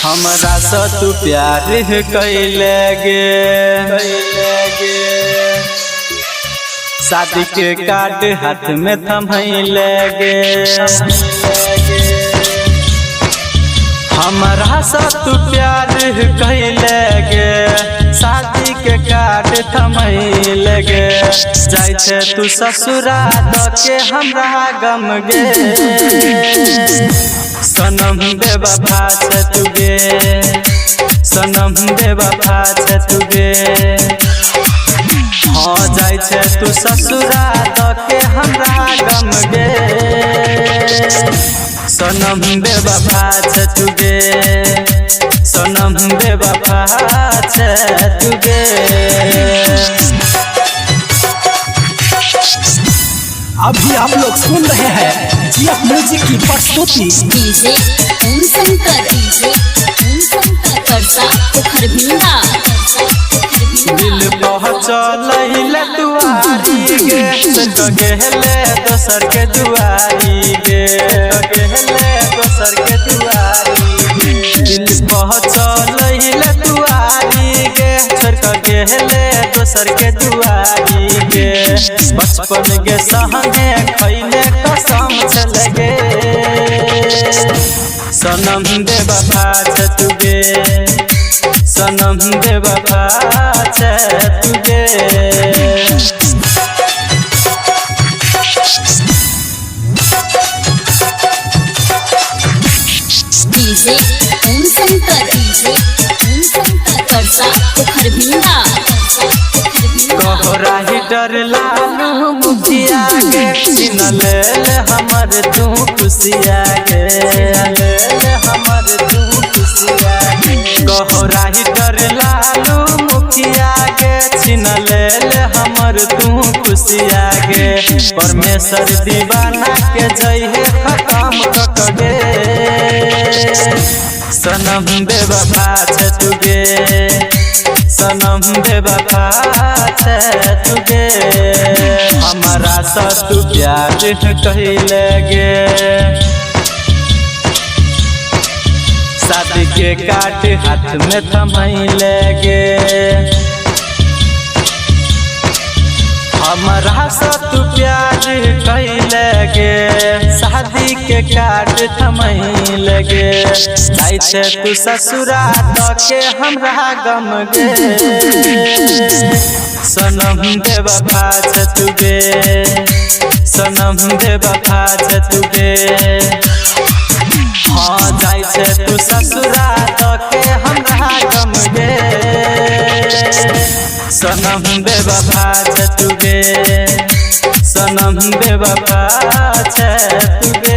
हमरा से तू प्यार कैले गे शादी के कार्ड हाथ में थमैले गे हमरा से तू प्यार कैले गे शादी के कार्ड थमैले गे जाय छे तू ससुरा के हमरा गम गे सनम बेवफा छे तू गे सनम बेवफा छे तू गे हाँ जाय छे तू ससुरा के हमरा गम गे सनम बेवफा छे तू गे सनम बेवफा छे तू गे। अभी आप लोग सुन रहे हैं जीएफ म्यूजिक की प्रस्तुति डीजे ओम शंकर परसा खरबिंदा दिल पहुँचले दुआरी गे तो गेले दोसर के दुआरी गे गेले दोसर के दुआरी गे दिल पहुँचले दुआरी गे छोड़ के गेले दोसर के दुआरी गे बचपन के सहने खैले कसम चले गे सनम बेवफा छे तू गे सनम बेवफा छे तू गे। डीजे ओम शंकर परसा खरबिंदा तोहरा ही डर लालू मुखिया गे छीन लेल हमर तू खुशिया गे हमर तू खुशिया गे तोहरा ही डर लालू मुखिया गे छीन लेल हमर तू खुशिया गे परमेश्वर दीवाना के जइहे खत्म कक गे सनम बेवफा छे तू गे सनम बेवफा छे तू गे हमरा से तू प्यार कैले गे शादी के कार्ड हाथ में थमैले गे हमरा से तू प्यार कैले गे शादी के कार्ड थमैले गे जाय छे तू ससुरा के हमरा गम गे सनम बेवफा छे तू गे सनम बेवफा छे तू गे हाँ जाय छे तू ससुरा के हमरा गम गे सनम बेवफा छे तू गे सनम बेवफा छे तू गे।